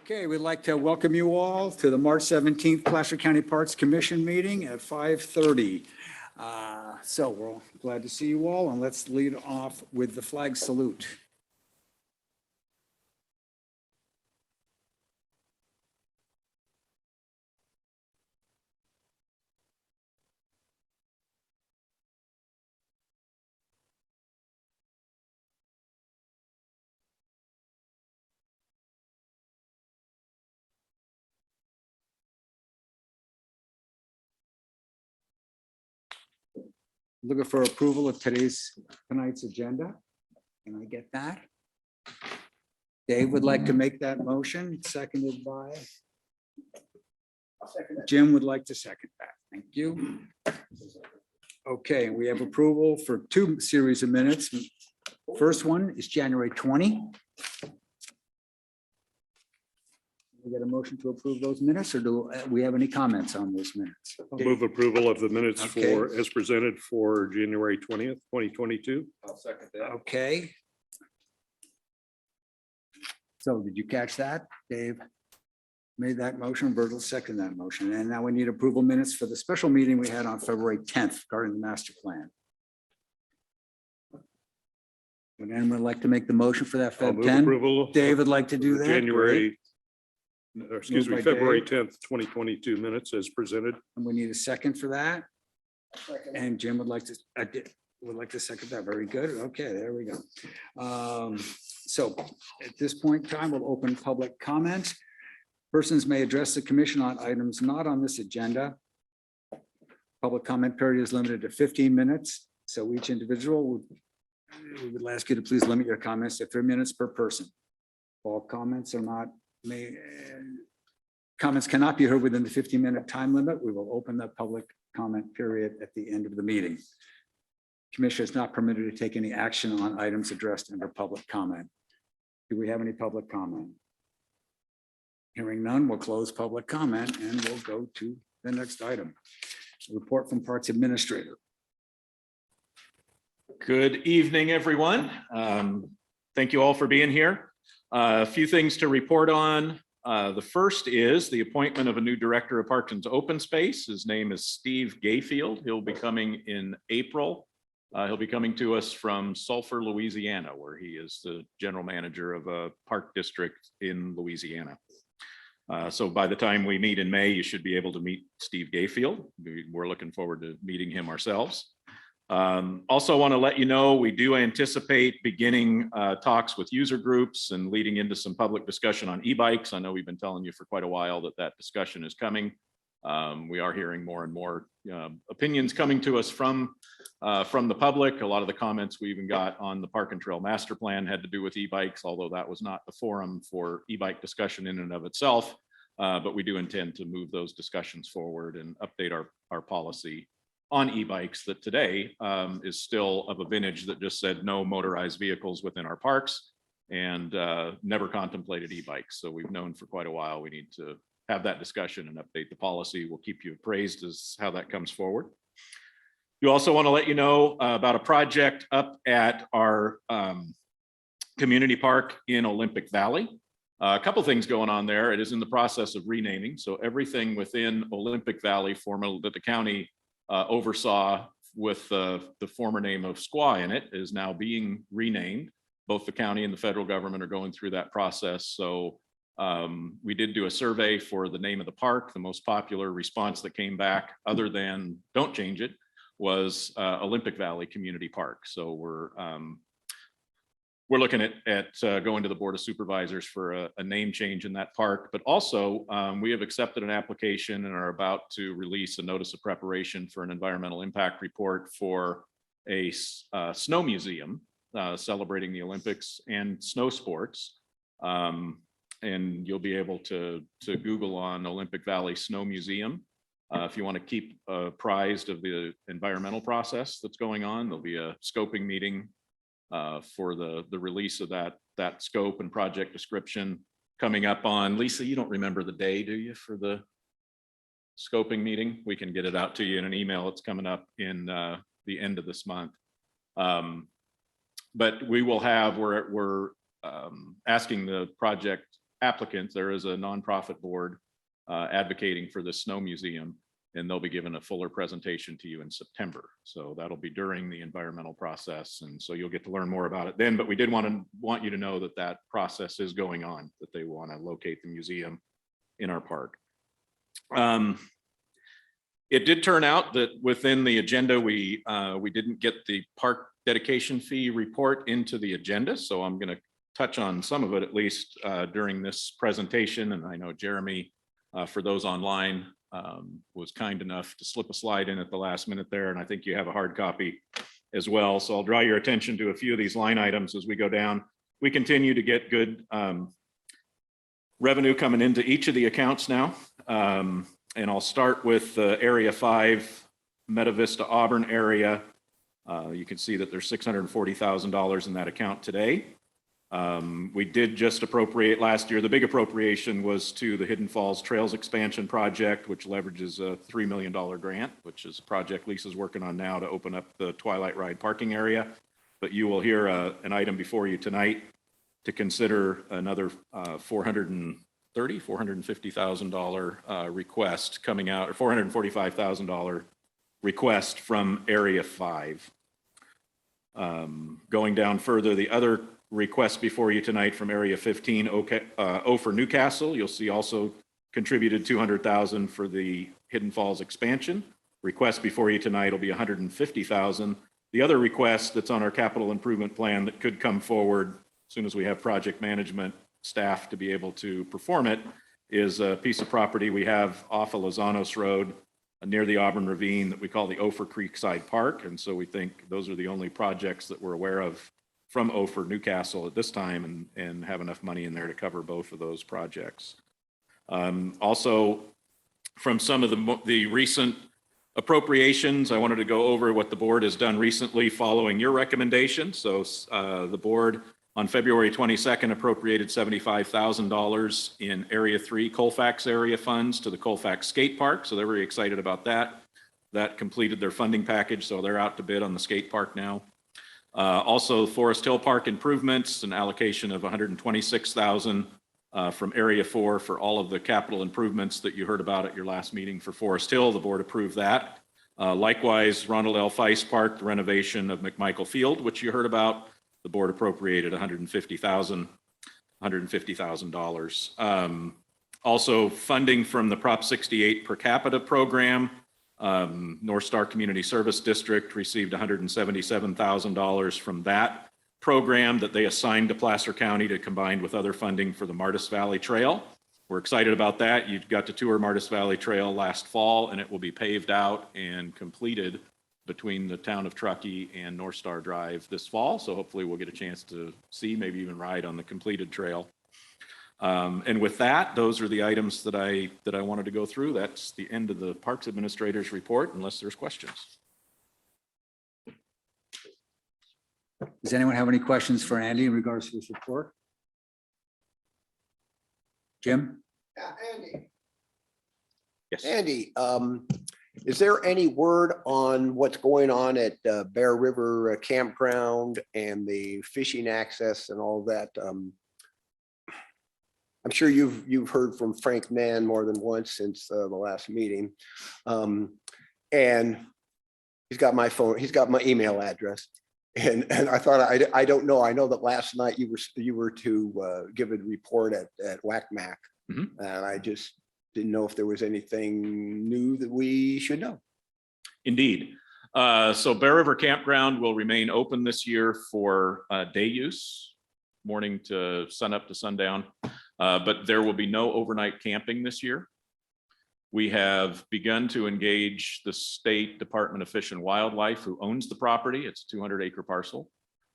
Okay, we'd like to welcome you all to the March 17th Placer County Parks Commission meeting at 5:30. So we're glad to see you all, and let's lead off with the flag salute. Looking for approval of tonight's agenda. Can I get that? Dave would like to make that motion, seconded by? Jim would like to second that. Thank you. Okay, we have approval for two series of minutes. First one is January 20. We get a motion to approve those minutes, or do we have any comments on those minutes? I'll move approval of the minutes Okay. as presented for January 20th, 2022. I'll second that. Okay. So did you catch that? Dave made that motion, Bertle seconded that motion. And now we need approval minutes for the special meeting we had on February 10th regarding the master plan. Would anyone like to make the motion for that I'll Feb move 10? approval. Dave would like to do that. January, or excuse Moved me, by February Dave. 10th, 2022 minutes as presented. And we need a second for that. And Jim would like to second that. Very good. Okay, there we go. So at this point in time, we'll open public comment. Persons may address the commission on items not on this agenda. Public comment period is limited to 15 minutes. So each individual we would ask you to please limit your comments to 3 minutes per person. All comments are not comments cannot be heard within the 15-minute time limit. We will open the public comment period at the end of the meeting. Commission is not permitted to take any action on items addressed under public comment. Do we have any public comment? Hearing none, we'll close public comment and we'll go to the next item. Report from Parks Administrator. Good evening, everyone. Thank you all for being here. A few things to report on. The first is the appointment of a new director of Parks and Open Space. His name is Steve Gayfield. He'll be coming in April. He'll be coming to us from Sulphur, Louisiana, where he is the general manager of a park district in Louisiana. So by the time we meet in May, you should be able to meet Steve Gayfield. We're looking forward to meeting him ourselves. Also want to let you know, we do anticipate beginning talks with user groups and leading into some public discussion on e-bikes. I know we've been telling you for quite a while that discussion is coming. We are hearing more and more opinions coming to us from the public. A lot of the comments we even got on the Park and Trail Master Plan had to do with e-bikes, although that was not the forum for e-bike discussion in and of itself. But we do intend to move those discussions forward and update our policy on e-bikes that today is still of a vintage that just said no motorized vehicles within our parks and never contemplated e-bikes. So we've known for quite a while we need to have that discussion and update the policy. We'll keep you appraised as how that comes forward. You also want to let you know about a project up at our community park in Olympic Valley. A couple things going on there. It is in the process of renaming. So everything within Olympic Valley formerly that the county oversaw with the former name of Squaw in it is now being renamed. Both the county and the federal government are going through that process. So we did do a survey for the name of the park. The most popular response that came back, other than don't change it, was Olympic Valley Community Park. So we're looking at going to the Board of Supervisors for a name change in that park, but also we have accepted an application and are about to release a notice of preparation for an environmental impact report for a snow museum celebrating the Olympics and snow sports. And you'll be able to Google on Olympic Valley Snow Museum. If you want to keep apprised of the environmental process that's going on, there'll be a scoping meeting for the release of that scope and project description coming up on, Lisa, you don't remember the day, do you, for the scoping meeting? We can get it out to you in an email. It's coming up in the end of this month. But we will have, we're asking the project applicants, there is a nonprofit board advocating for this snow museum, and they'll be given a fuller presentation to you in September. So that'll be during the environmental process, and so you'll get to learn more about it then. But we did want you to know that that process is going on, that they want to locate the museum in our park. It did turn out that within the agenda, we didn't get the park dedication fee report into the agenda, so I'm going to touch on some of it at least during this presentation. And I know Jeremy, for those online, was kind enough to slip a slide in at the last minute there, and I think you have a hard copy as well. So I'll draw your attention to a few of these line items as we go down. We continue to get good revenue coming into each of the accounts now. And I'll start with Area 5, Meta Vista Auburn area. You can see that there's $640,000 in that account today. We did just appropriate last year. The big appropriation was to the Hidden Falls Trails Expansion Project, which leverages a $3 million grant, which is a project Lisa's working on now to open up the Twilight Ride parking area. But you will hear an item before you tonight to consider another $450,000 request coming out, or $445,000 request from Area 5. Going down further, the other request before you tonight from Area 15, O for Newcastle, you'll see also contributed $200,000 for the Hidden Falls expansion. Request before you tonight will be $150,000. The other request that's on our capital improvement plan that could come forward as soon as we have project management staff to be able to perform it is a piece of property we have off of Lozanos Road near the Auburn Ravine that we call the Ophir Creekside Park. And so we think those are the only projects that we're aware of from Ophir Newcastle at this time, and have enough money in there to cover both of those projects. Also, from some of the recent appropriations, I wanted to go over what the board has done recently following your recommendation. So the board on February 22nd appropriated $75,000 in Area 3 Colfax area funds to the Colfax Skate Park. So they're very excited about that. That completed their funding package, so they're out to bid on the skate park now. Also, Forest Hill Park improvements, an allocation of $126,000 from Area 4 for all of the capital improvements that you heard about at your last meeting for Forest Hill. The board approved that. Likewise, Ronald L. Feist Park, the renovation of McMichael Field, which you heard about, the board appropriated $150,000. Also, funding from the Prop 68 per capita program. North Star Community Service District received $177,000 from that program that they assigned to Placer County to combine with other funding for the Martis Valley Trail. We're excited about that. You got to tour Martis Valley Trail last fall, and it will be paved out and completed between the town of Truckee and North Star Drive this fall. So hopefully we'll get a chance to see, maybe even ride on the completed trail. And with that, those are the items that I wanted to go through. That's the end of the Parks Administrator's report, unless there's questions. Does anyone have any questions for Andy in regards to this report? Jim? Yeah, Andy. Yes. Andy, is there any word on what's going on at Bear River Campground and the fishing access and all that? I'm sure you've heard from Frank Mann more than once since the last meeting. And he's got my phone, he's got my email address. And I thought, I don't know. I know that last night you were to give a report at WACMAC. Mm-hmm. And I just didn't know if there was anything new that we should know. Indeed. So Bear River Campground will remain open this year for day use, morning to sun up to sundown. But there will be no overnight camping this year. We have begun to engage the State Department of Fish and Wildlife, who owns the property. It's a 200-acre parcel.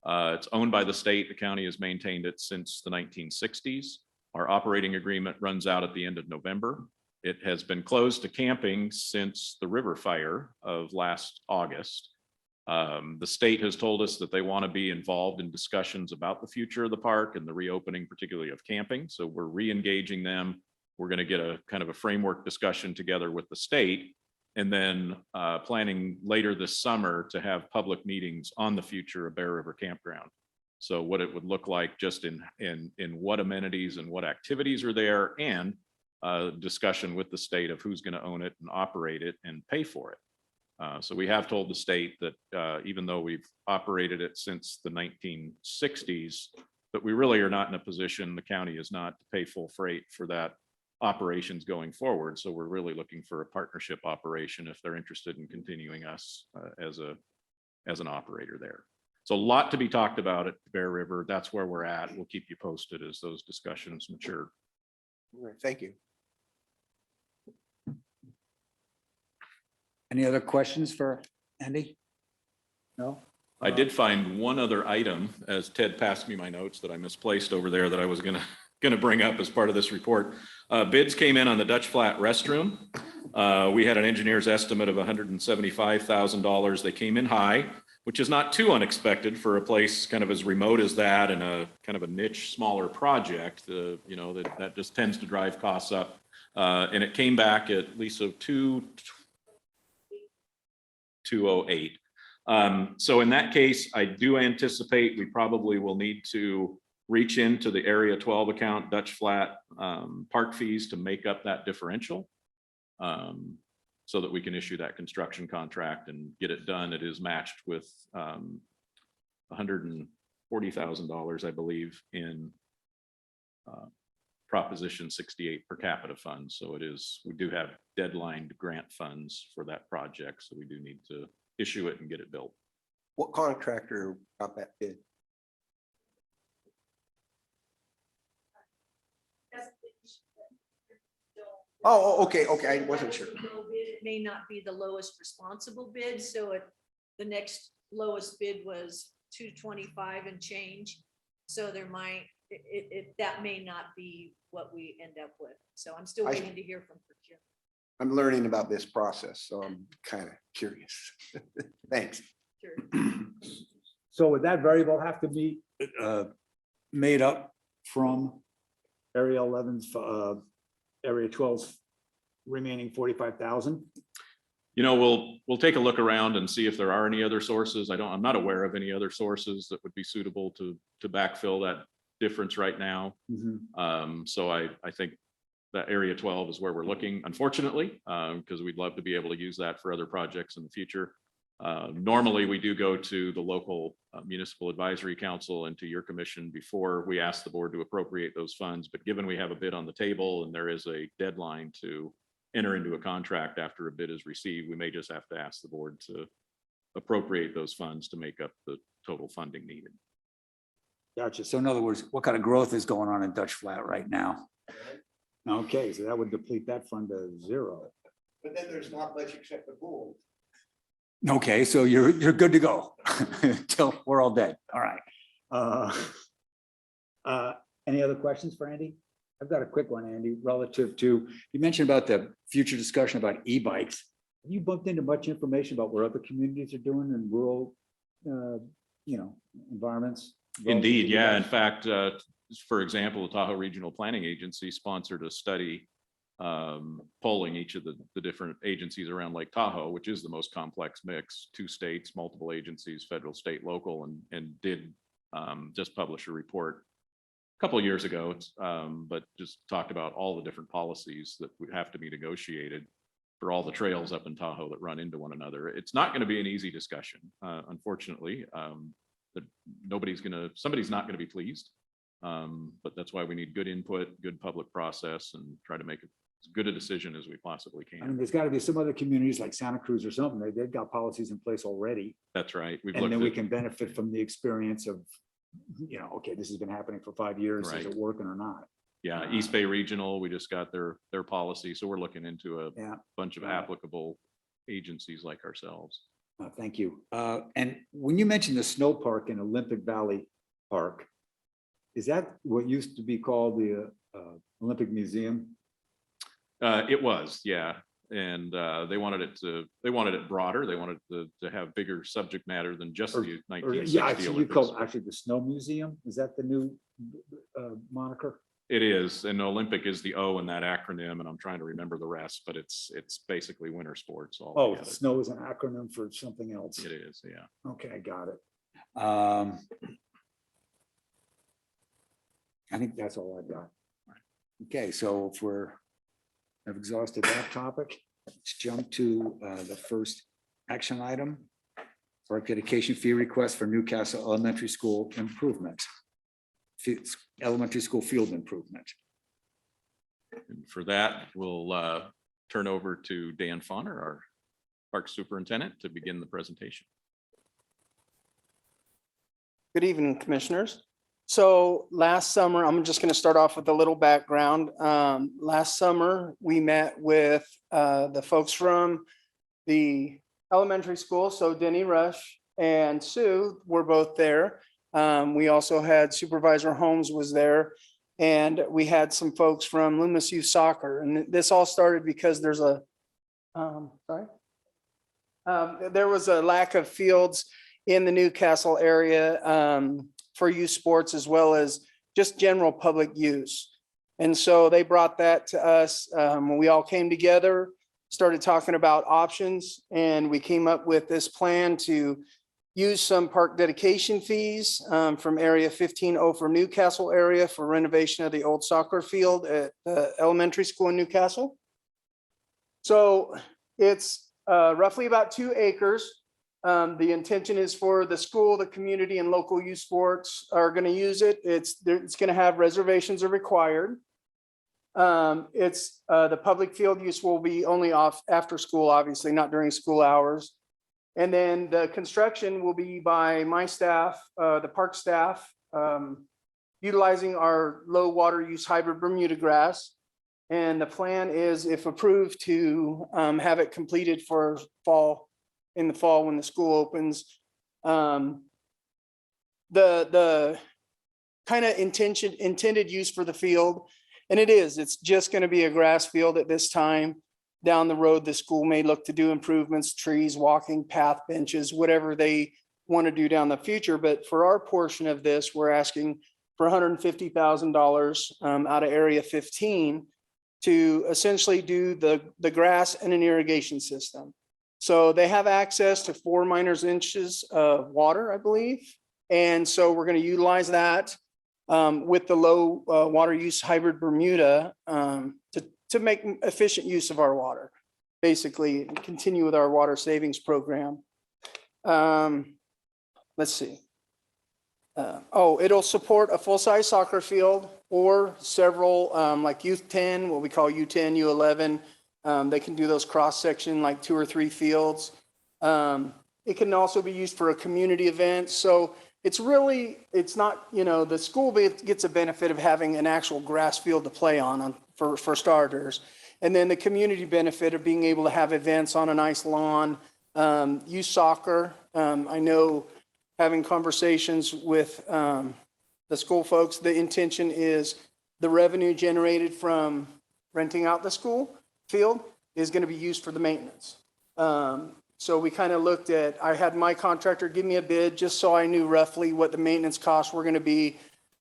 It's owned by the state. The county has maintained it since the 1960s. Our operating agreement runs out at the end of November. It has been closed to camping since the river fire of last August. The state has told us that they want to be involved in discussions about the future of the park and the reopening, particularly of camping. So we're re-engaging them. We're going to get a kind of a framework discussion together with the state, and then planning later this summer to have public meetings on the future of Bear River Campground. So what it would look like just in what amenities and what activities are there, and discussion with the state of who's going to own it and operate it and pay for it. So we have told the state that even though we've operated it since the 1960s, but we really are not in a position, the county is not to pay full freight for that operations going forward. So we're really looking for a partnership operation if they're interested in continuing us as an operator there. So a lot to be talked about at Bear River. That's where we're at. We'll keep you posted as those discussions mature. All right, thank you. Any other questions for Andy? No? I did find one other item, as Ted passed me my notes that I misplaced over there that I was gonna bring up as part of this report. Bids came in on the Dutch Flat restroom. We had an engineer's estimate of $175,000. They came in high, which is not too unexpected for a place kind of as remote as that and a kind of a niche, smaller project. You know, that just tends to drive costs up. And it came back at least of 208. So in that case, I do anticipate we probably will need to reach into the Area 12 account, Dutch Flat park fees to make up that differential, so that we can issue that construction contract and get it done. It is matched with $140,000, I believe, in Proposition 68 per capita funds. So we do have deadlined grant funds for that project. So we do need to issue it and get it built. What contractor got that bid? Oh, okay, I wasn't sure. It may not be the lowest responsible bid, so the next lowest bid was 225 and change. So there might, that may not be what we end up with. So I'm still waiting to hear from procurement. I'm learning about this process, so I'm kind of curious. Thanks. Sure. So would that variable have to be made up from Area 11's, Area 12's remaining 45,000? You know, we'll take a look around and see if there are any other sources. I'm not aware of any other sources that would be suitable to backfill that difference right now. So I think that Area 12 is where we're looking, unfortunately, because we'd love to be able to use that for other projects in the future. Normally, we do go to the local municipal advisory council and to your commission before we ask the board to appropriate those funds. But given we have a bid on the table and there is a deadline to enter into a contract after a bid is received, we may just have to ask the board to appropriate those funds to make up the total funding needed. Gotcha. So in other words, what kind of growth is going on in Dutch Flat right now? Okay, so that would deplete that fund to zero. But then there's not much except the pool. Okay, so you're good to go until we're all dead. All right. Any other questions for Andy? I've got a quick one, Andy, relative to, you mentioned about the future discussion about e-bikes. Have you bumped into much information about what other communities are doing in rural, environments? Indeed, yeah. In fact, for example, the Tahoe Regional Planning Agency sponsored a study polling each of the different agencies around Lake Tahoe, which is the most complex mix, 2 states, multiple agencies, federal, state, local, and did just publish a report a couple of years ago, but just talked about all the different policies that would have to be negotiated for all the trails up in Tahoe that run into one another. It's not going to be an easy discussion, unfortunately. That somebody's not going to be pleased, but that's why we need good input, good public process, and try to make as good a decision as we possibly I mean, can. there's got to be some other communities like Santa Cruz or something. They've got policies in place already. That's right. We've And looked then we at, can benefit from the experience of, okay, this has been happening for 5 years. Is Right. it working or not? yeah, East Bay Regional, we just got their policy. So we're looking into a Yeah. bunch of Yeah. applicable agencies like ourselves. Thank you. And when you mentioned the snow park in Olympic Valley Park, is that what used to be called the Olympic Museum? It was, yeah. And they wanted it broader. They wanted to have bigger subject matter than just Or- the Or, 1960 yeah, actually, you call Olympics. actually the Snow Museum? Is that the new moniker? It is, and Olympic is the O in that acronym, and I'm trying to remember the rest, but it's basically winter sports all Oh, together. snow is an acronym for something else. It is, yeah. Okay, I got it. I think that's all I've got. Okay, so if have exhausted that topic, let's jump to the first action item. Park dedication fee request for Newcastle Elementary School improvement. Elementary school field improvement. And for that, we'll turn over to Dan Fawner, our Park Superintendent, to begin the presentation. Good evening, Commissioners. So last summer, I'm just going to start off with a little background. Last summer, we met with the folks from the elementary school. So Denny Rush and Sue were both there. We also had Supervisor Holmes was there. And we had some folks from Loomis Youth Soccer. And this all started because there's there was a lack of fields in the Newcastle area for youth sports as well as just general public use. And so they brought that to us. When we all came together, started talking about options, and we came up with this plan to use some park dedication fees from Area 15 for Newcastle area for renovation of the old soccer field at the elementary school in Newcastle. So it's roughly about 2 acres. The intention is for the school, the community, and local youth sports are going to use it. It's going to have reservations are required. The public field use will be only off after school, obviously not during school hours. And then the construction will be by my staff, the park staff, utilizing our low water use hybrid Bermuda grass. And the plan is, if approved, to have it completed for in the fall when the school opens. The kind of intended use for the field, and it's just going to be a grass field at this time. Down the road, the school may look to do improvements, trees, walking path, benches, whatever they want to do down the future. But for our portion of this, we're asking for $150,000 out of Area 15 to essentially do the grass and an irrigation system. So they have access to 4 minus inches of water, I believe. And so we're going to utilize that with the low water use hybrid Bermuda to make efficient use of our water, basically continue with our water savings program. Let's see. It'll support a full-size soccer field or several like U10, what we call U10, U11. They can do those cross-section like 2 or 3 fields. It can also be used for a community event. So it's not, the school gets a benefit of having an actual grass field to play on for starters. And then the community benefit of being able to have events on a nice lawn, use soccer. I know having conversations with the school folks, the intention is the revenue generated from renting out the school field is going to be used for the maintenance. So we kind of looked at, I had my contractor give me a bid just so I knew roughly what the maintenance costs were going to be.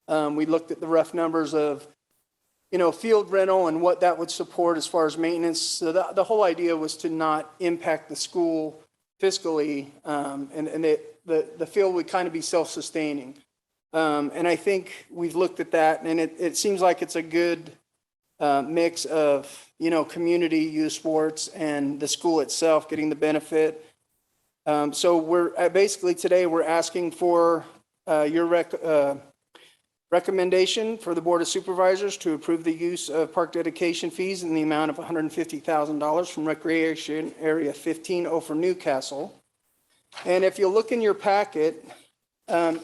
We looked at the rough numbers of, field rental and what that would support as far as maintenance. So the whole idea was to not impact the school fiscally, and the field would kind of be self-sustaining. And I think we've looked at that, and it seems like it's a good mix of, community youth sports and the school itself getting the benefit. So we're basically today we're asking for your recommendation for the Board of Supervisors to approve the use of park dedication fees in the amount of $150,000 from Recreation Area 15 for Newcastle. And if you look in your packet, can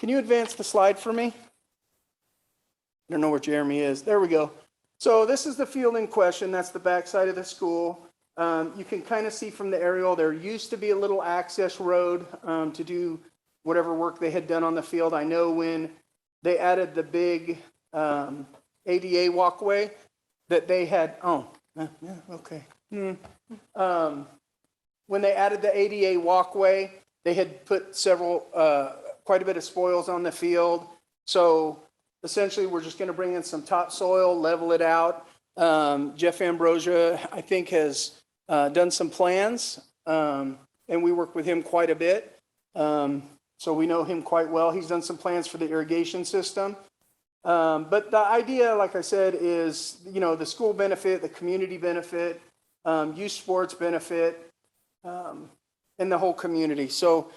you advance the slide for me? I don't know where Jeremy is. There we go. So this is the field in question. That's the backside of the school. You can kind of see from the aerial, there used to be a little access road to do whatever work they had done on the field. I know when they added the big ADA walkway that they had, okay. When they added the ADA walkway, they had put quite a bit of spoils on the field. So essentially, we're just going to bring in some topsoil, level it out. Jeff Ambrosia, I think, has done some plans, and we work with him quite a bit. So we know him quite well. He's done some plans for the irrigation system. But the idea, like I said, is, the school benefit, the community benefit, youth sports benefit, and the whole community. So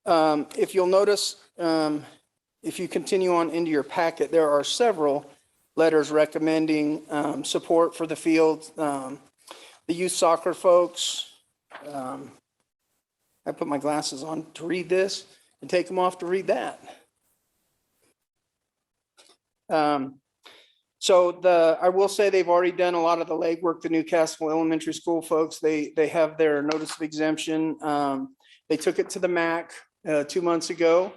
if you'll notice, if you continue on into your packet, there are several letters recommending support for the field. The youth soccer folks, I put my glasses on to read this and take them off to read that. I will say they've already done a lot of the legwork, the Newcastle Elementary School folks. They have their notice of exemption. They took it to the MAC 2 months ago,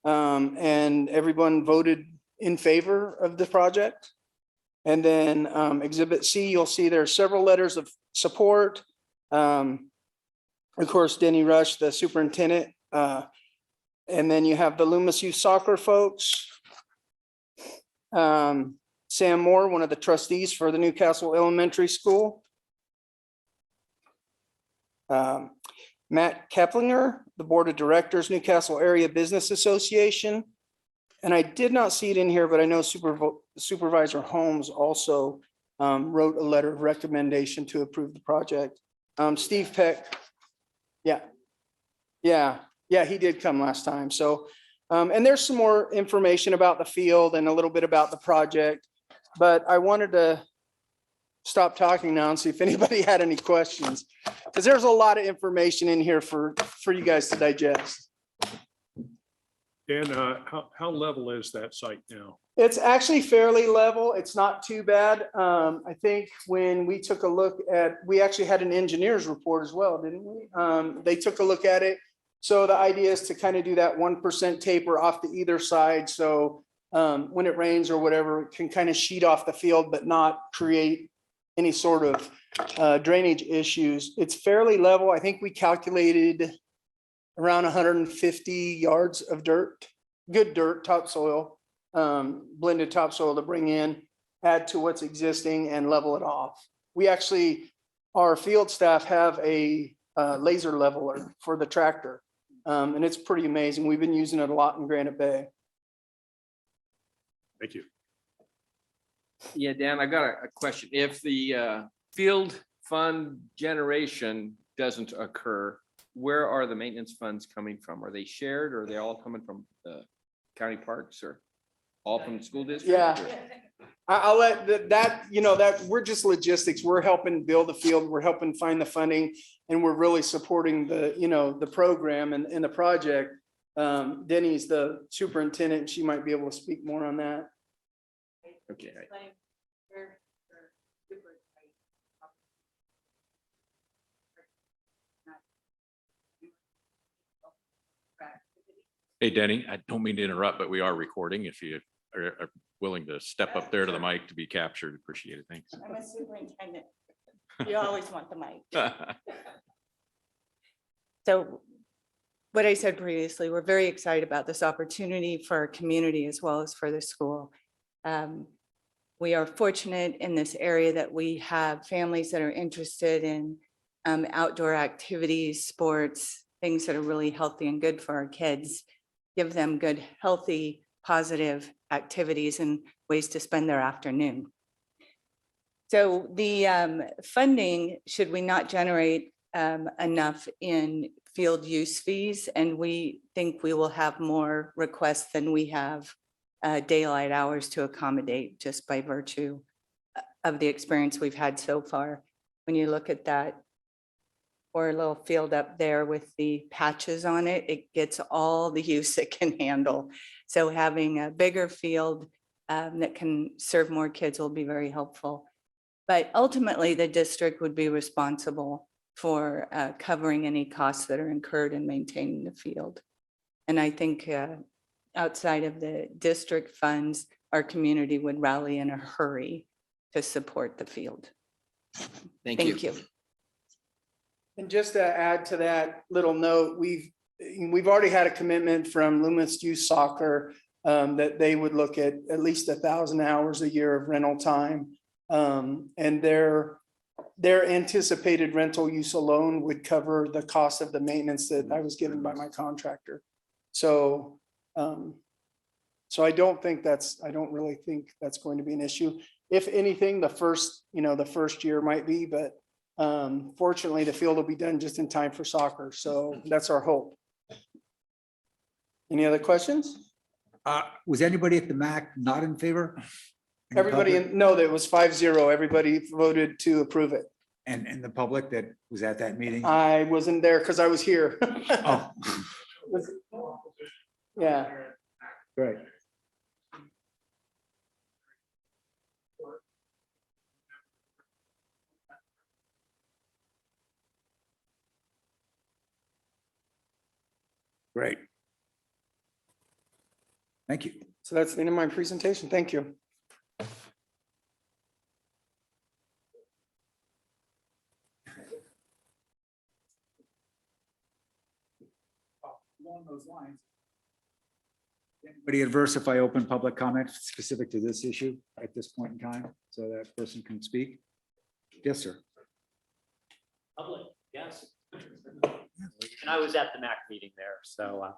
and everyone voted in favor of the project. And then Exhibit C, you'll see there are several letters of support. Of course, Denny Rush, the superintendent. And then you have the Loomis Youth Soccer folks. Sam Moore, one of the trustees for the Newcastle Elementary School. Matt Keplinger, the Board of Directors, Newcastle Area Business Association. And I did not see it in here, but I know Supervisor Holmes also wrote a letter of recommendation to approve the project. Steve Peck, yeah, he did come last time. So, and there's some more information about the field and a little bit about the project, but I wanted to stop talking now and see if anybody had any questions, because there's a lot of information in here for you guys to digest. Dan, how level is that site now? It's actually fairly level. It's not too bad. I think when we took a look at, we actually had an engineer's report as well, didn't we? They took a look at it. So the idea is to kind of do that 1% taper off to either side. So when it rains or whatever, it can kind of sheet off the field, but not create any sort of drainage issues. It's fairly level. I think we calculated around 150 yards of dirt, good dirt, topsoil, blended topsoil to bring in, add to what's existing and level it off. We actually, our field staff have a laser leveler for the tractor. And it's pretty amazing. We've been using it a lot in Granite Bay. Thank you. Yeah, Dan, I got a question. If the field fund generation doesn't occur, where are the maintenance funds coming from? Are they shared or are they all coming from the county parks or all from the school district? Yeah. I'll let that we're just logistics. We're helping build the field. We're helping find the funding, and we're really supporting the program and the project. Denny's the superintendent, and she might be able to speak more on that. Okay. Hey, Denny, I don't mean to interrupt, but we are recording. If you are willing to step up there to the mic to be captured, appreciate it. Thanks. I'm a superintendent. You always want the mic. So what I said previously, we're very excited about this opportunity for our community as well as for the school. We are fortunate in this area that we have families that are interested in outdoor activities, sports, things that are really healthy and good for our kids. Give them good, healthy, positive activities and ways to spend their afternoon. So the funding, should we not generate enough in field use fees, and we think we will have more requests than we have daylight hours to accommodate, just by virtue of the experience we've had so far. When you look at that, or a little field up there with the patches on it, it gets all the use it can handle. So having a bigger field that can serve more kids will be very helpful. But ultimately, the district would be responsible for covering any costs that are incurred in maintaining the field. And I think outside of the district funds, our community would rally in a hurry to support the field. Thank you. And just to add to that little note, we've already had a commitment from Loomis Youth Soccer that they would look at least 1,000 hours a year of rental time. And their anticipated rental use alone would cover the cost of the maintenance that I was given by my contractor. So So I don't really think that's going to be an issue. If anything, the first year might be, but fortunately, the field will be done just in time for soccer. So that's our hope. Any other questions? Was anybody at the MAC not in favor? In the Everybody, public? no, that was 5-0. Everybody voted to approve it. And the public that was at that meeting? I wasn't there because I was here. Oh, Yeah. great. Great. Thank you. So that's the end of my presentation. Thank you. Along those lines. Anybody adverse if I open public comment specific to this issue at this point in time, so that person can speak? Yes, sir. Public, yes. And I was at the MAC meeting there, so,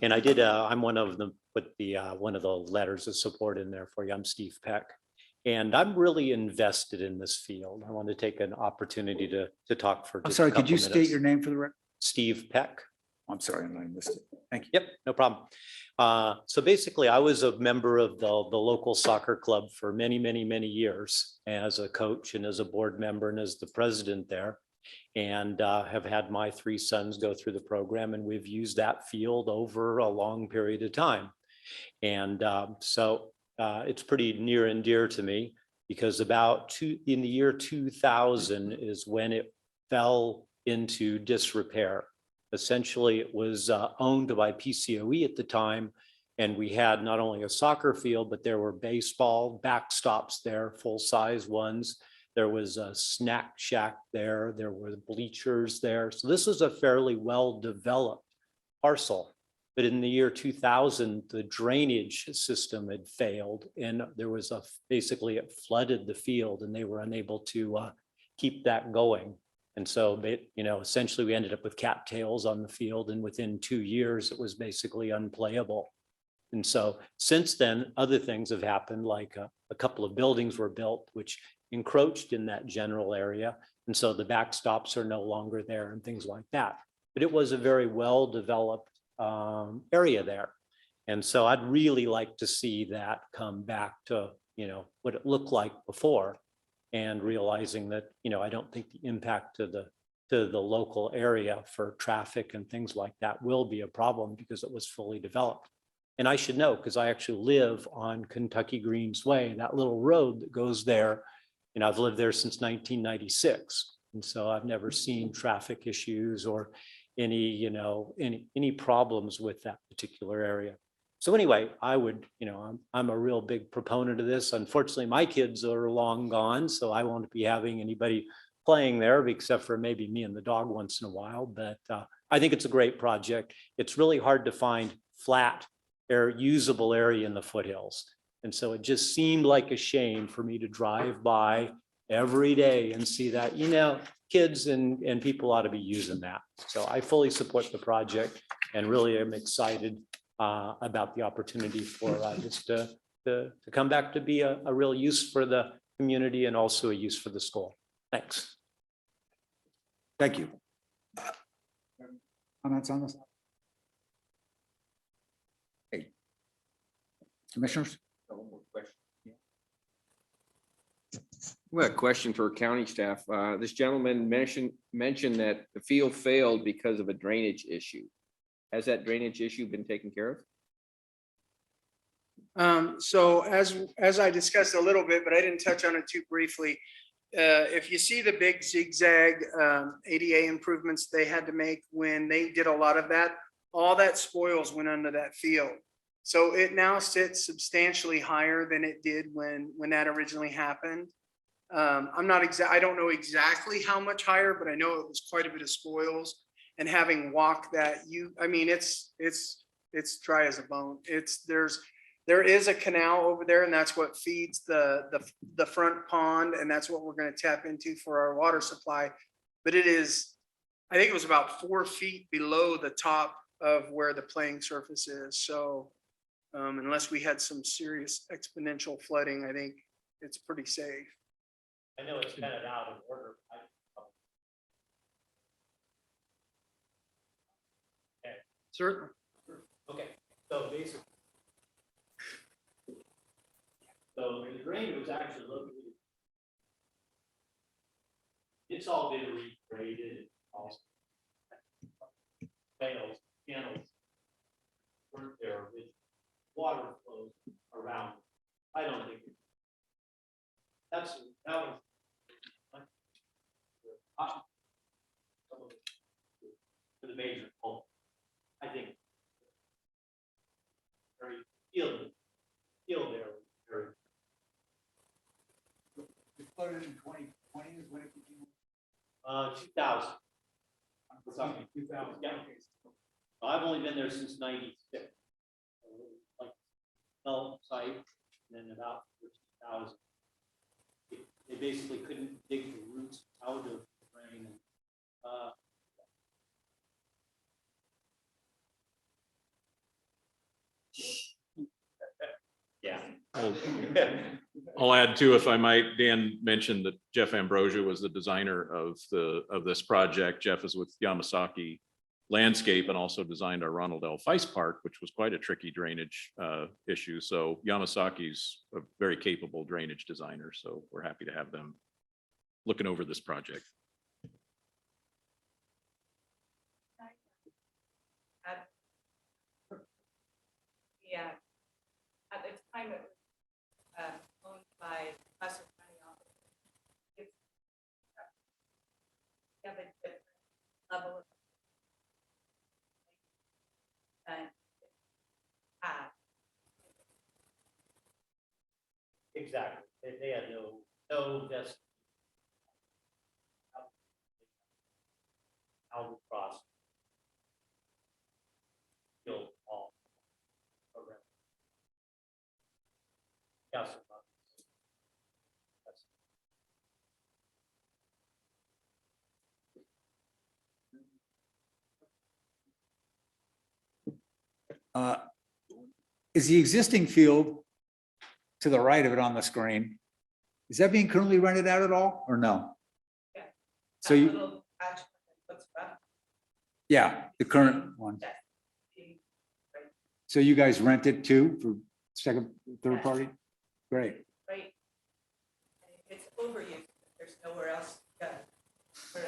and I did, I'm one of them, put the, one of the letters of support in there for you. I'm Steve Peck. And I'm really invested in this field. I want to take an opportunity to talk for I'm just a sorry, could couple you state minutes. your name for the record? Steve Peck. I'm sorry, I missed it. Thank you. Yep, no problem. So basically, I was a member of the local soccer club for many, many, many years as a coach and as a board member and as the president there. And have had my 3 sons go through the program, and we've used that field over a long period of time. And so it's pretty near and dear to me, because in the year 2000 is when it fell into disrepair. Essentially, it was owned by PCOE at the time, and we had not only a soccer field, but there were baseball backstops there, full-size ones. There was a snack shack there. There were bleachers there. So this was a fairly well-developed parcel. But in the year 2000, the drainage system had failed, and there was basically it flooded the field, and they were unable to keep that going. And so, essentially we ended up with cattails on the field, and within 2 years, it was basically unplayable. And so since then, other things have happened, like a couple of buildings were built, which encroached in that general area. And so the backstops are no longer there and things like that. But it was a very well-developed area there. And so I'd really like to see that come back to, what it looked like before, and realizing that, I don't think the impact to the local area for traffic and things like that will be a problem, because it was fully developed. And I should know, because I actually live on Kentucky Greens Way, that little road that goes there. And I've lived there since 1996. And so I've never seen traffic issues or any problems with that particular area. So anyway, I would, I'm a real big proponent of this. Unfortunately, my kids are long gone, so I won't be having anybody playing there except for maybe me and the dog once in a while. But I think it's a great project. It's really hard to find flat usable area in the foothills. And so it just seemed like a shame for me to drive by every day and see that, kids and people ought to be using that. So I fully support the project, and really am excited about the opportunity for this to come back to be a real use for the community, and also a use for the school. Thanks. Thank you. Comments on this? Hey. Commissioners? Well, a question for county staff. This gentleman mentioned that the field failed because of a drainage issue. Has that drainage issue been taken care of? So as I discussed a little bit, but I didn't touch on it too briefly. If you see the big zigzag ADA improvements they had to make when they did a lot of that, all that spoils went under that field. So it now sits substantially higher than it did when that originally happened. I don't know exactly how much higher, but I know it was quite a bit of spoils. And having walked that, it's dry as a bone. There is a canal over there, and that's what feeds the front pond, and that's what we're going to tap into for our water supply. But I think it was about 4 feet below the top of where the playing surface is. So Unless we had some serious exponential flooding, I think it's pretty safe. I know it's kind of out of order. Certainly. Okay, so basically. So the drain was actually located. It's all been regraded, all fails, channels. Weren't there with water flows around. I don't think. That was. For the major pulp. I think. Very feel there. Very. It flooded in 2020 is when it became. 2000. We're talking 2000. Yeah. I've only been there since '96. Like, site, and then about 2000. They basically couldn't dig the roots out of the drain. Yeah. I'll add too, if I might, Dan mentioned that Jeff Ambrosia was the designer of this project. Jeff is with Yamasaki Landscape and also designed our Ronald L. Feist Park, which was quite a tricky drainage issue. So Yamasaki's a very capable drainage designer. So we're happy to have them looking over this project. Yeah, at the time it was owned by Placer County office. It's you have a different level of Exactly. They had no desk. Out across. Build all program. Yes. Is the existing field to the right of it on the screen, is that being currently rented out at all or no? Yeah. So you, yeah, the current one. So you guys rent it too for second, third party? Great. Right. It's overused. There's nowhere else to go.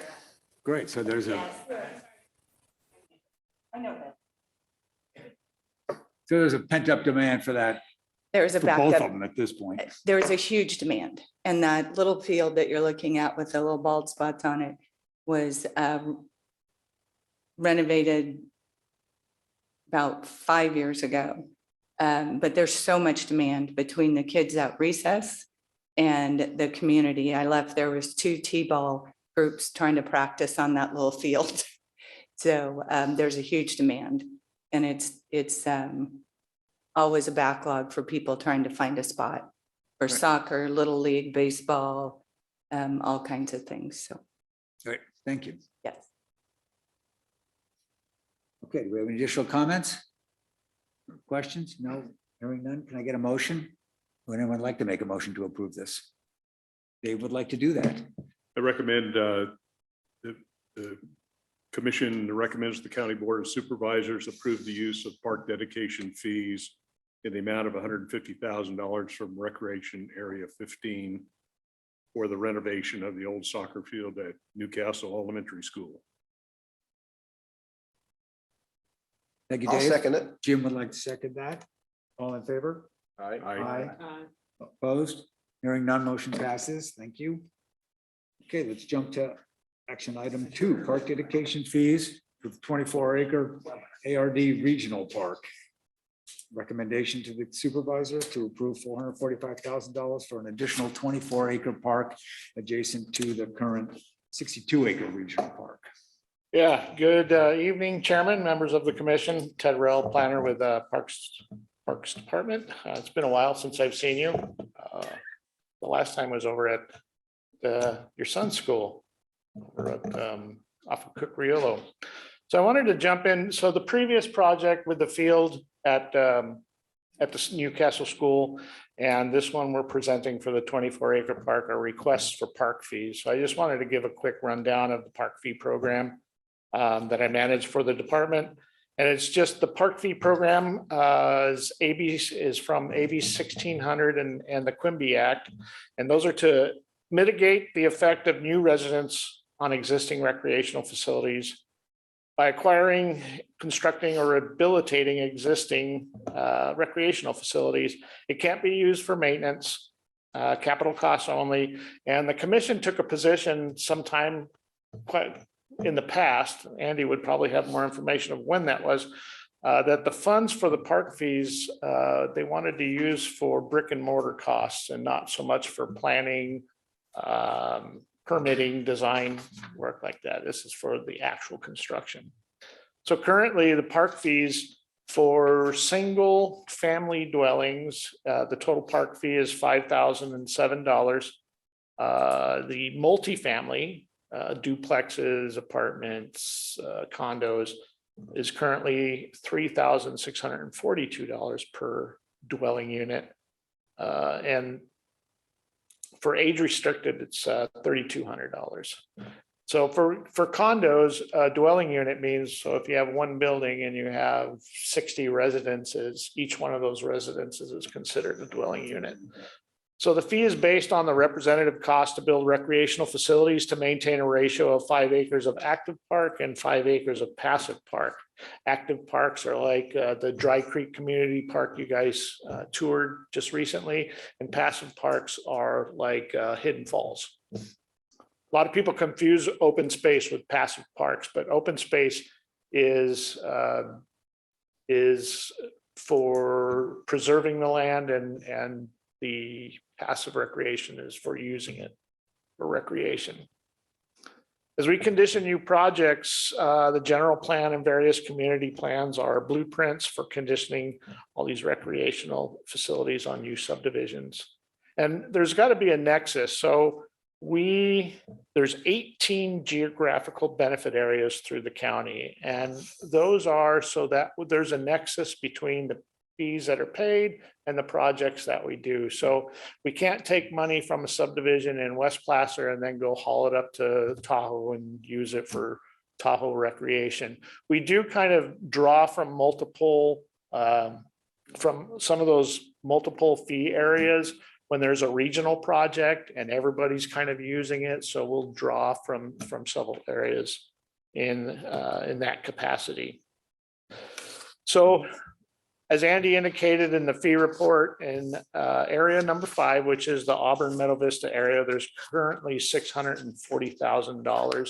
Great. So there's a, Yes. I know that. so there's a pent up demand for that, There is a for both of backup. them at this point. There is a huge demand. And that little field that you're looking at with the little bald spots on it was renovated about 5 years ago. But there's so much demand between the kids at recess and the community. I left, there was 2 T-ball groups trying to practice on that little field. So there's a huge demand, and it's always a backlog for people trying to find a spot for soccer, little league, baseball, all kinds of things. So, Great. Thank you. yes. Okay, do we have any additional comments? Questions? No, hearing none. Can I get a motion? Would anyone like to make a motion to approve this? Dave would like to do that. I recommend the commission recommends the county board of supervisors approve the use of park dedication fees in the amount of $150,000 from Recreation Area 15 for the renovation of the old soccer field at Newcastle Elementary School. Thank you, I'll Dave. second it. Jim would like to second that. All in favor? Aye. Opposed? Hearing none, motion passes. Thank you. Okay, let's jump to action item 2, park dedication fees for the 24-acre ARD Regional Park. Recommendation to the supervisor to approve $445,000 for an additional 24-acre park adjacent to the current 62-acre regional park. Yeah, good evening, Chairman, members of the commission, Ted Rell, planner with Parks Department. It's been a while since I've seen you. The last time was over at your son's school over at off of Cook Riolo. So I wanted to jump in. So the previous project with the field at at the Newcastle School. And this one we're presenting for the 24-acre park, our requests for park fees. So I just wanted to give a quick rundown of the park fee program that I manage for the department. And it's just the park fee program is from AB 1600 and the Quimby Act. And those are to mitigate the effect of new residents on existing recreational facilities by acquiring, constructing, or rehabilitating existing recreational facilities. It can't be used for maintenance, capital costs only. And the commission took a position sometime quite in the past, Andy would probably have more information of when that was, that the funds for the park fees, they wanted to use for brick and mortar costs and not so much for planning, permitting, design work like that. This is for the actual construction. So currently the park fees for single family dwellings, the total park fee is $5,007. The multifamily duplexes, apartments, condos is currently $3,642 per dwelling unit. And for age restricted, it's $3,200. So for condos, a dwelling unit means, so if you have one building and you have 60 residences, each one of those residences is considered a dwelling unit. So the fee is based on the representative cost to build recreational facilities to maintain a ratio of 5 acres of active park and 5 acres of passive park. Active parks are like the Dry Creek Community Park you guys toured just recently, and passive parks are like Hidden Falls. A lot of people confuse open space with passive parks, but open space is for preserving the land, and the passive recreation is for using it for recreation. As we condition new projects, the general plan and various community plans are blueprints for conditioning all these recreational facilities on new subdivisions. And there's got to be a nexus. So there's 18 geographical benefit areas through the county. And those are so that there's a nexus between the fees that are paid and the projects that we do. So we can't take money from a subdivision in West Placer and then go haul it up to Tahoe and use it for Tahoe recreation. We do kind of draw from multiple, from some of those multiple fee areas when there's a regional project and everybody's kind of using it. So we'll draw from several areas in that capacity. So as Andy indicated in the fee report, in area number 5, which is the Auburn Meadow Vista area, there's currently $640,000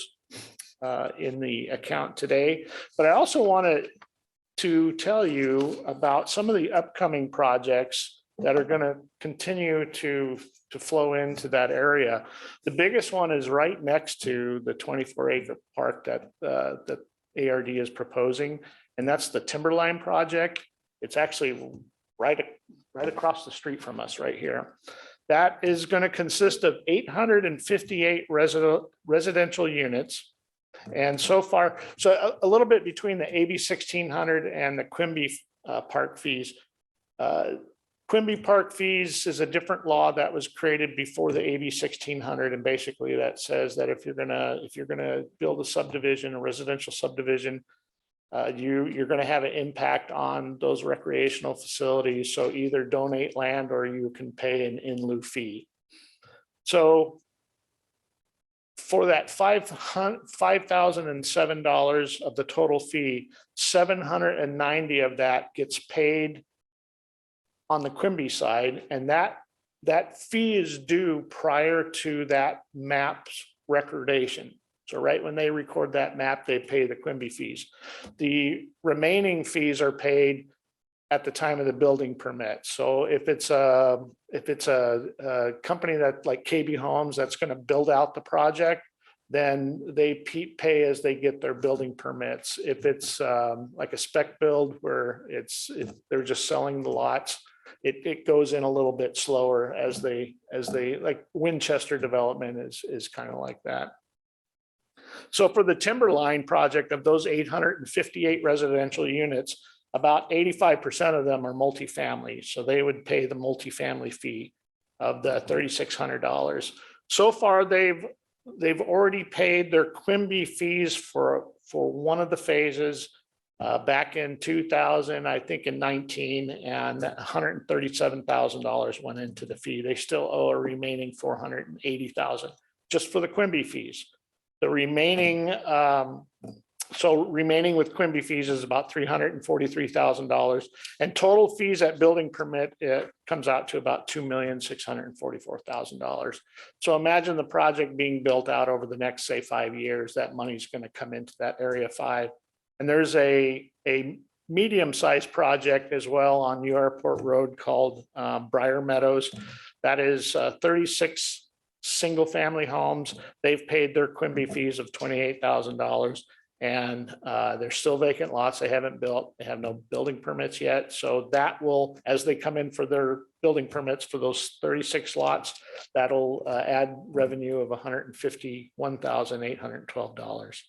in the account today. But I also wanted to tell you about some of the upcoming projects that are going to continue to flow into that area. The biggest one is right next to the 24-acre park that ARD is proposing, and that's the Timberline project. It's actually right across the street from us right here. That is going to consist of 858 residential units. And so far, so a little bit between the AB 1600 and the Quimby park fees. Quimby park fees is a different law that was created before the AB 1600, and basically that says that if you're gonna build a subdivision, a residential subdivision, you're going to have an impact on those recreational facilities. So either donate land or you can pay an in lieu fee. So for that $5,007 of the total fee, $790 of that gets paid on the Quimby side, and that fee is due prior to that map's recordation. So right when they record that map, they pay the Quimby fees. The remaining fees are paid at the time of the building permit. So if it's a company that like KB Homes that's going to build out the project, then they pay as they get their building permits. If it's like a spec build where they're just selling the lots, it goes in a little bit slower as they like Winchester development is kind of like that. So for the Timberline project, of those 858 residential units, about 85% of them are multifamily. So they would pay the multifamily fee of the $3,600. So far, they've already paid their Quimby fees for one of the phases back in 2000, I think in 19, and $137,000 went into the fee. They still owe a remaining $480,000 just for the Quimby fees. The remaining, remaining with Quimby fees is about $343,000, and total fees at building permit, it comes out to about $2,644,000. So imagine the project being built out over the next, say, 5 years. That money's going to come into that Area 5. And there's a medium-sized project as well on New Airport Road called Briar Meadows. That is 36 single-family homes. They've paid their Quimby fees of $28,000. And they're still vacant lots. They haven't built, they have no building permits yet. So that will, as they come in for their building permits for those 36 lots, that'll add revenue of $151,812.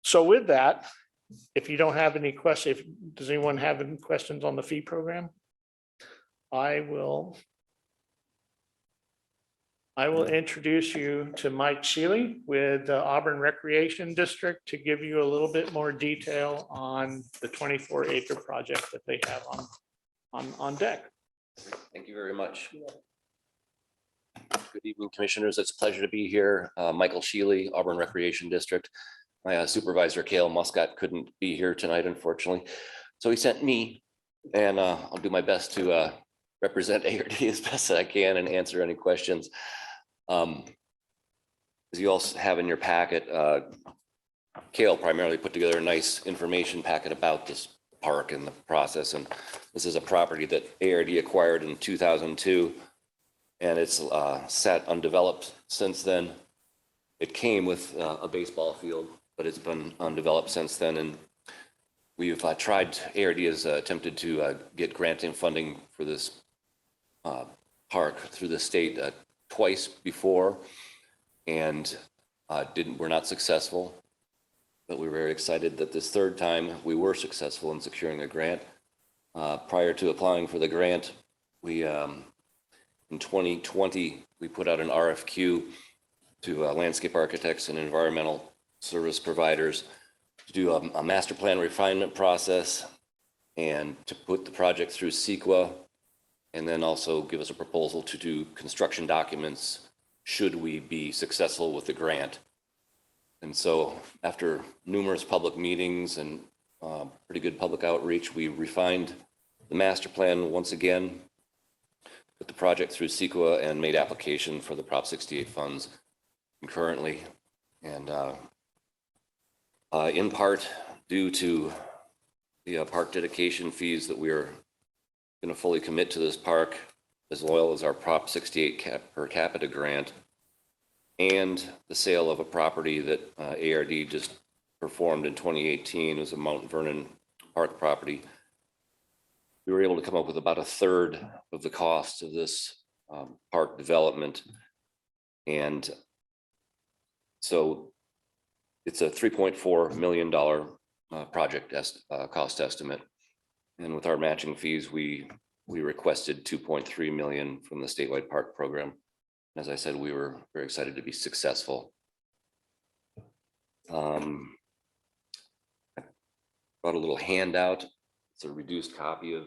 So with that, if you don't have any questions, does anyone have any questions on the fee program? I will introduce you to Mike Shealy with the Auburn Recreation District to give you a little bit more detail on the 24-acre project that they have on deck. Thank you very much. Good evening, commissioners. It's a pleasure to be here. Michael Shealy, Auburn Recreation District. My supervisor, Cale Muscat, couldn't be here tonight, unfortunately. So he sent me, and I'll do my best to represent ARD as best as I can and answer any questions. As you also have in your packet, Cale primarily put together a nice information packet about this park and the process. And this is a property that ARD acquired in 2002, and it's sat undeveloped since then. It came with a baseball field, but it's been undeveloped since then. And we've ARD has attempted to get granting funding for this park through the state twice before, and were not successful. But we were very excited that this third time we were successful in securing a grant. Prior to applying for the grant, we in 2020 we put out an RFQ to landscape architects and environmental service providers to do a master plan refinement process and to put the project through CEQA, and then also give us a proposal to do construction documents should we be successful with the grant. And so after numerous public meetings and pretty good public outreach, we refined the master plan once again, put the project through CEQA, and made application for the Prop 68 funds concurrently. And in part due to the park dedication fees that we're going to fully commit to this park, as well as our Prop 68 per capita grant, and the sale of a property that ARD just performed in 2018 as a Mount Vernon Park property. We were able to come up with about a third of the cost of this park development. And so it's a $3.4 million project cost estimate. And with our matching fees, we requested $2.3 million from the statewide park program. As I said, we were very excited to be successful. I brought a little handout. It's a reduced copy of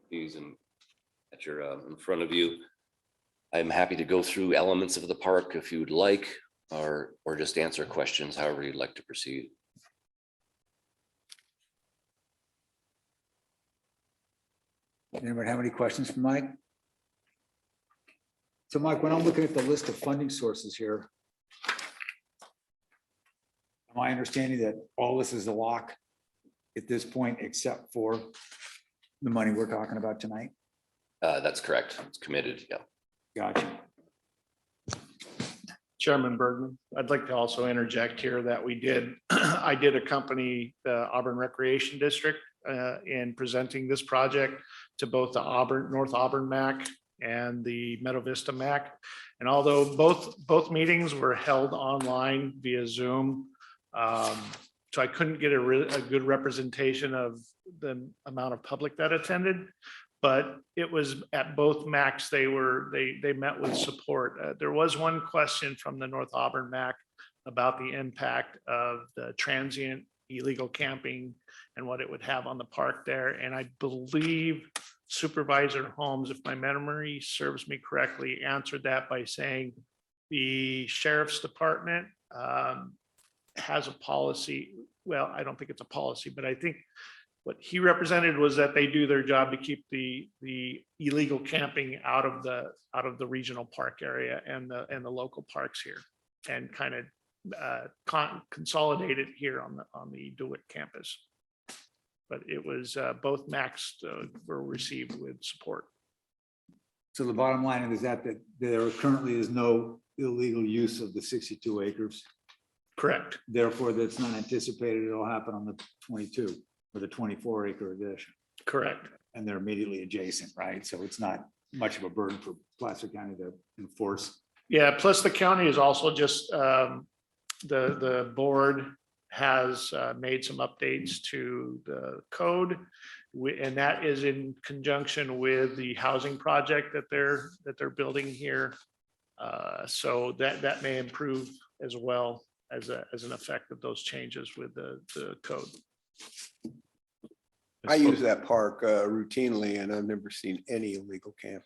these and at your in front of you. I'm happy to go through elements of the park if you'd like, or just answer questions, however you'd like to proceed. Anyone have any questions for Mike? So Mike, when I'm looking at the list of funding sources here, my understanding that all this is a lock at this point, except for the money we're talking about tonight? That's correct. It's committed. Yeah. Gotcha. Chairman Bergman, I'd like to also interject here that I did accompany the Auburn Recreation District in presenting this project to both the North Auburn MAC and the Meadow Vista MAC. And although both meetings were held online via Zoom, to so I couldn't get a good representation of the amount of public that attended. But it was at both MACs, they met with support. There was one question from the North Auburn MAC about the impact of the transient illegal camping and what it would have on the park there. And I believe Supervisor Holmes, if my memory serves me correctly, answered that by saying the sheriff's department has a policy. Well, I don't think it's a policy, but I think what he represented was that they do their job to keep the illegal camping out of the regional park area and the local parks here, and kind of consolidate it here on the DeWitt campus. But it was both MACs were received with support. So the bottom line is that there currently is no illegal use of the 62 acres. Correct. Therefore, that's not anticipated it'll happen on the 22 or the 24 acre addition. Correct. And they're immediately adjacent, right? So it's not much of a burden for Placer County to enforce. Yeah, plus the county is also just, the board has made some updates to the code. And that is in conjunction with the housing project that they're building here. So that may improve as well as an effect of those changes with the code. I use that park routinely and I've never seen any illegal camp.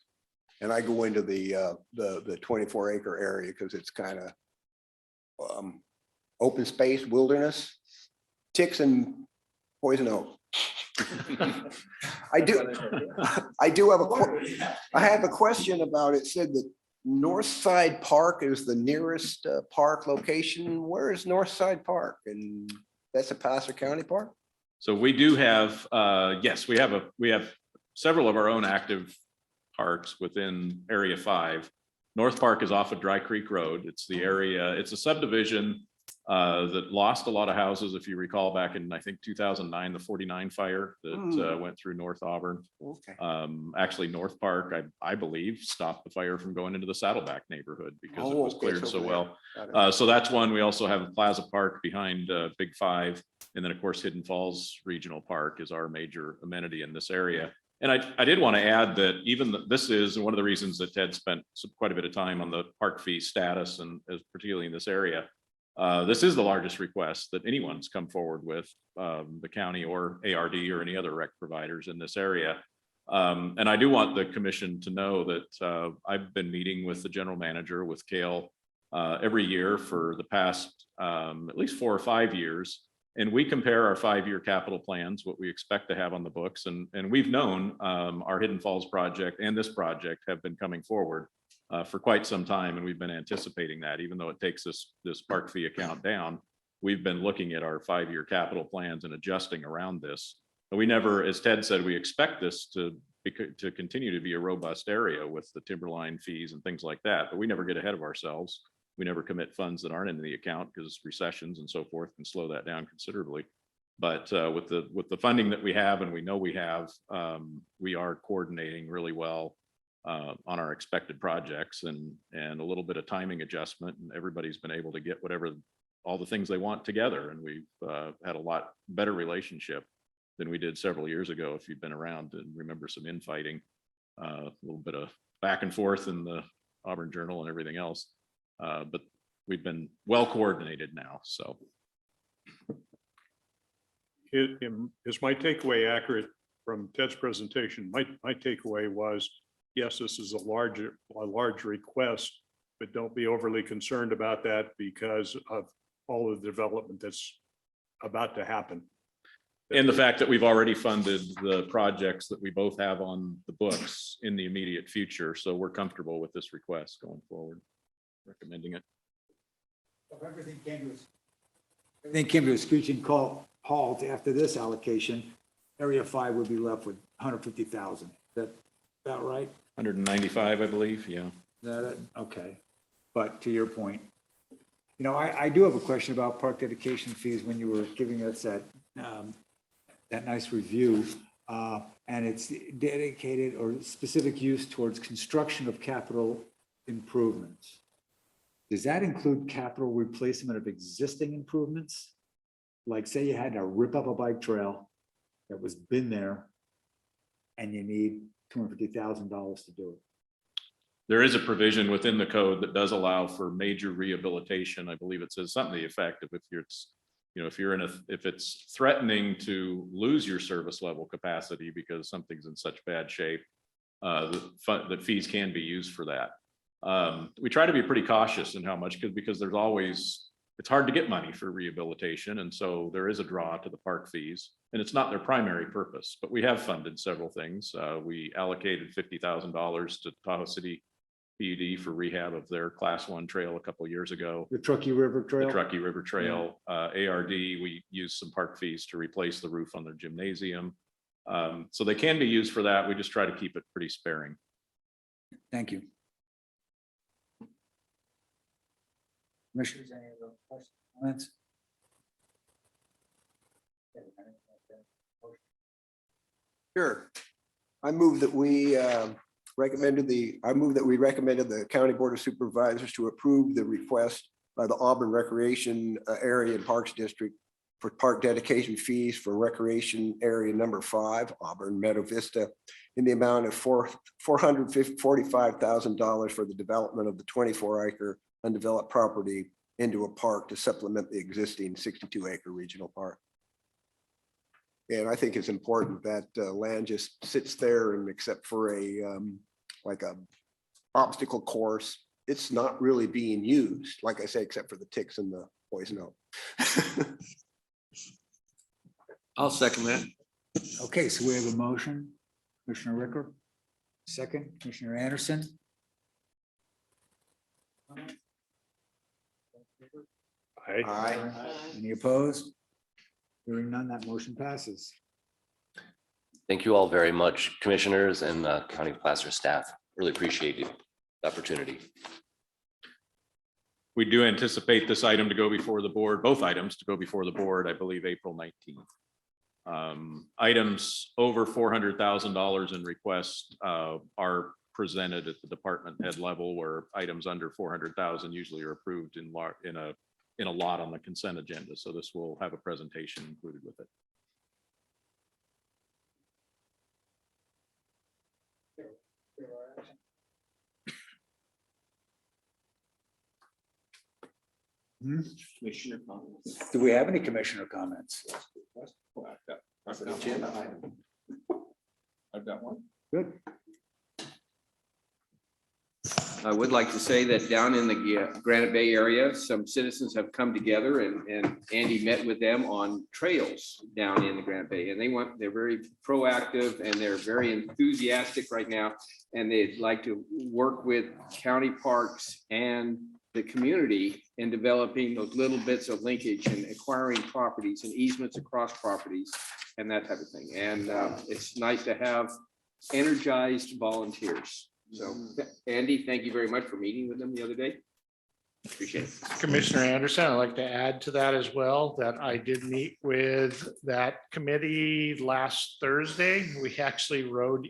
And I go into the 24 acre area because it's kind of open space, wilderness, ticks and poison oak. I have a question about it. Said that Northside Park is the nearest park location. Where is Northside Park? And that's a Placer County park? So we do have, yes, we have several of our own active parks within Area 5. North Park is off of Dry Creek Road. It's the area, it's a subdivision that lost a lot of houses. If you recall back in, I think, 2009, the 49 fire that went through North Auburn. Okay. Actually, North Park, I believe, stopped the fire from going into the Saddleback neighborhood because it Oh, was okay, cleared so so there. well. Got it. So that's one. We also have Plaza Park behind Big 5. And then, of course, Hidden Falls Regional Park is our major amenity in this area. And I did want to add that even this is one of the reasons that Ted spent quite a bit of time on the park fee status, and particularly in this area. This is the largest request that anyone's come forward with, the county or ARD or any other rec providers in this area. And I do want the commission to know that I've been meeting with the general manager, with Cale, every year for the past at least 4 or 5 years. And we compare our 5-year capital plans, what we expect to have on the books. And we've known our Hidden Falls project and this project have been coming forward for quite some time. And we've been anticipating that, even though it takes this park fee account down, we've been looking at our 5-year capital plans and adjusting around this. And we never, as Ted said, we expect this to continue to be a robust area with the timberline fees and things like that, but we never get ahead of ourselves. We never commit funds that aren't in the account because recessions and so forth can slow that down considerably. But with the funding that we have, and we know we have, we are coordinating really well on our expected projects, and a little bit of timing adjustment, and everybody's been able to get all the things they want together. And we've had a lot better relationship than we did several years ago. If you've been around and remember some infighting, a little bit of back and forth in the Auburn Journal and everything else. But we've been well coordinated now, so. Is my takeaway accurate from Ted's presentation? My takeaway was, yes, this is a large request, but don't be overly concerned about that because of all the development that's about to happen. And the fact that we've already funded the projects that we both have on the books in the immediate future. So we're comfortable with this request going forward, recommending it. If everything came to a screeching halt after this allocation, Area 5 would be left with 150,000. Is that about right? 195, I believe, yeah. Okay, but to your point, I do have a question about park dedication fees when you were giving us that nice review. And it's dedicated or specific use towards construction of capital improvements. Does that include capital replacement of existing improvements? like say you had to rip up a bike trail that was been there and you need $250,000 to do it. There is a provision within the code that does allow for major rehabilitation. I believe it says something to the effect of if you're, if you're if it's threatening to lose your service level capacity because something's in such bad shape, the fees can be used for that. We try to be pretty cautious in how much, because there's always, it's hard to get money for rehabilitation. And so there is a draw to the park fees, and it's not their primary purpose, but we have funded several things. We allocated $50,000 to Tahoe City PUD for rehab of their class 1 trail a couple of years ago. The Truckee River The Trail. Truckee River Trail, ARD, we used some park fees to replace the roof on their gymnasium. So they can be used for that. We just try to keep it pretty sparing. Thank you. Commissioners, any other questions, comments? Sure. I move that we recommended the County Board of Supervisors to approve the request by the Auburn Recreation Area and Parks District for park dedication fees for Recreation Area Number 5, Auburn Meadow Vista, in the amount of $445,000 for the development of the 24-acre undeveloped property into a park to supplement the existing 62-acre regional park. And I think it's important that land just sits there, and except for like a obstacle course, it's not really being used, like I say, except for the ticks and the poison oak. I'll second that. Okay, so we have a motion. Commissioner Ricker, second, Commissioner Anderson. Aye. Any opposed? Hearing none, that motion passes. Thank you all very much, commissioners and County Placer staff. Really appreciate the opportunity. We do anticipate this item to go before the board, both items to go before the board, I believe, April 19th. Items over $400,000 in requests are presented at the department head level, where items under 400,000 usually are approved in a lot on the consent agenda. So this will have a presentation included with it. Commissioner comments. Do we have any commissioner comments? I've got one. Good. I would like to say that down in the Granite Bay area, some citizens have come together, and Andy met with them on trails down in the Granite Bay. And they're very proactive, and they're very enthusiastic right now. And they'd like to work with county parks and the community in developing those little bits of linkage and acquiring properties and easements across properties and that type of thing. And it's nice to have energized volunteers. So Andy, thank you very much for meeting with them the other day. Appreciate it. Commissioner Anderson, I'd like to add to that as well, that I did meet with that committee last Thursday. We actually rode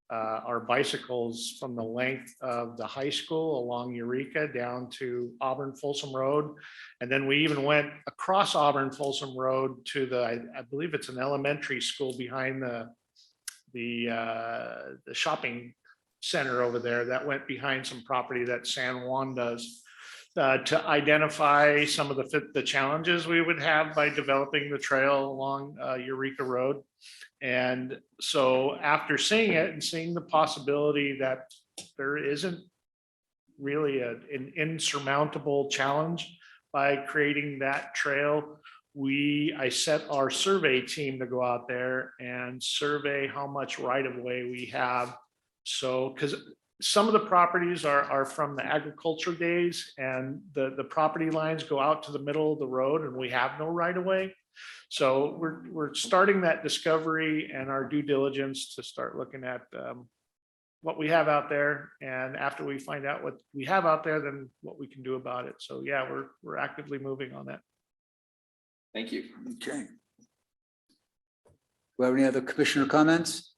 our bicycles from the length of the high school along Eureka down to Auburn Folsom Road. And then we even went across Auburn Folsom Road to I believe it's an elementary school behind the shopping center over there that went behind some property that San Juan does, to identify some of the challenges we would have by developing the trail along Eureka Road. And so after seeing it and seeing the possibility that there isn't really an insurmountable challenge by creating that trail, I set our survey team to go out there and survey how much right of way we have. So, because some of the properties are from the agriculture days, and the property lines go out to the middle of the road, and we have no right of way. So we're starting that discovery and our due diligence to start looking at what we have out there. And after we find out what we have out there, then what we can do about it. So yeah, we're actively moving on that. Thank you. Okay. Do we have any other commissioner comments?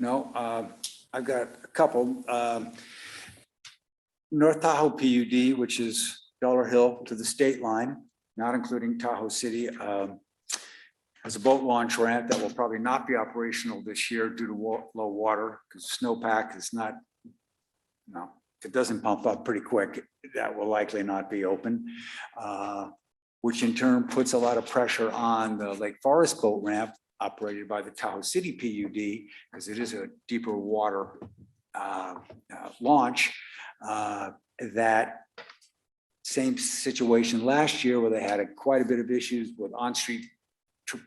No, I've got a couple. North Tahoe PUD, which is Dollar Hill to the state line. not including Tahoe City, has a boat launch ramp that will probably not be operational this year due to low water, because snowpack is not, no, if it doesn't pump up pretty quick, that will likely not be open. Which in turn puts a lot of pressure on the Lake Forest boat ramp operated by the Tahoe City PUD, because it is a deeper water launch. That same situation last year where they had quite a bit of issues with on-street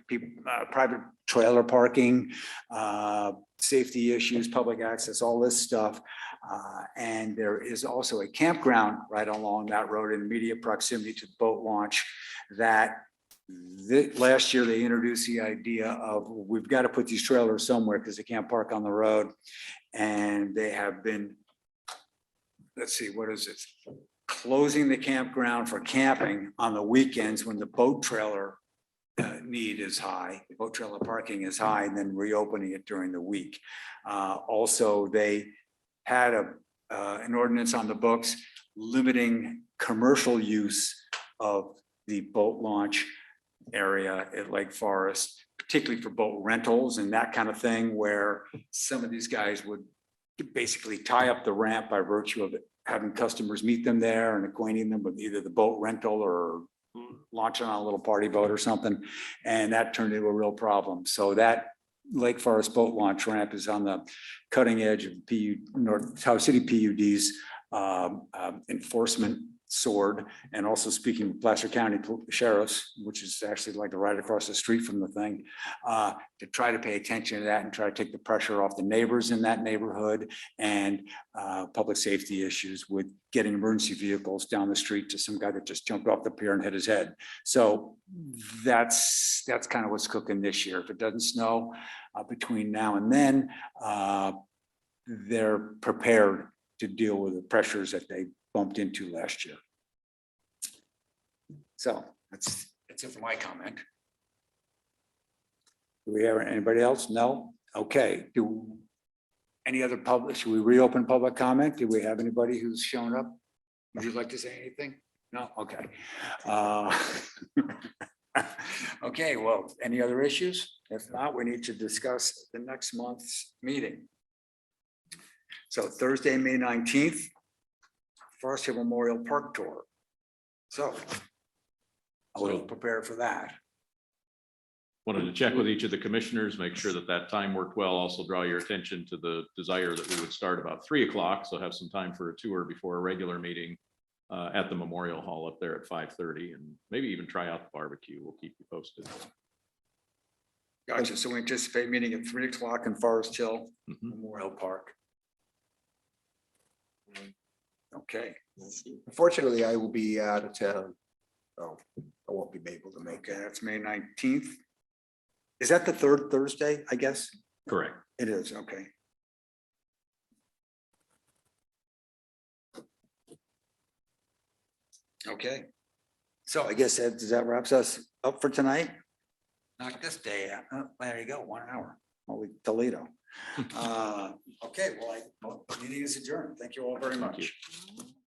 people, private trailer parking, safety issues, public access, all this stuff. And there is also a campground right along that road in immediate proximity to the boat launch that last year they introduced the idea of, we've got to put these trailers somewhere because they can't park on the road. And they have been, let's see, what is it? Closing the campground for camping on the weekends when the boat trailer need is high, boat trailer parking is high, and then reopening it during the week. Also, they had an ordinance on the books limiting commercial use of the boat launch area at Lake Forest, particularly for boat rentals and that kind of thing, where some of these guys would basically tie up the ramp by virtue of having customers meet them there and acquainting them with either the boat rental or launching on a little party boat or something. And that turned into a real problem. So that Lake Forest boat launch ramp is on the cutting edge of North Tahoe City PUD's enforcement sword. And also speaking with Placer County Sheriff's, which is actually like right across the street from the thing, to try to pay attention to that and try to take the pressure off the neighbors in that neighborhood and public safety issues with getting emergency vehicles down the street to some guy that just jumped off the pier and hit his head. So that's kind of what's cooking this year. If it doesn't snow between now and then, they're prepared to deal with the pressures that they bumped into last year. So that's it for my comment. Do we have anybody else? No? Okay. Any other public, should we reopen public comment? Do we have anybody who's shown up? Would you like to say anything? No? Okay. Okay, well, any other issues? If not, we need to discuss the next month's meeting. So Thursday, May 19th, Forest Hill Memorial Park Tour. So I will prepare for that. Wanted to check with each of the commissioners, make sure that that time worked well. Also draw your attention to the desire that we would start about 3 o'clock. So have some time for a tour before a regular meeting at the Memorial Hall up there at 5:30, and maybe even try out the barbecue. We'll keep you posted. Gotcha. So we anticipate meeting at 3 o'clock in Forest Hill Memorial Park. Okay. Unfortunately, I will be out of town, so I won't be able to make Okay, it. that's May 19th. Is that the third Thursday, I guess? Correct. It is, okay. Okay. So I guess that, does that wraps us up for tonight? Knock this day out. Oh, there you go, 1 hour. Holy Toledo. Okay, well, meeting is adjourned. Thank you all very Thank you. much.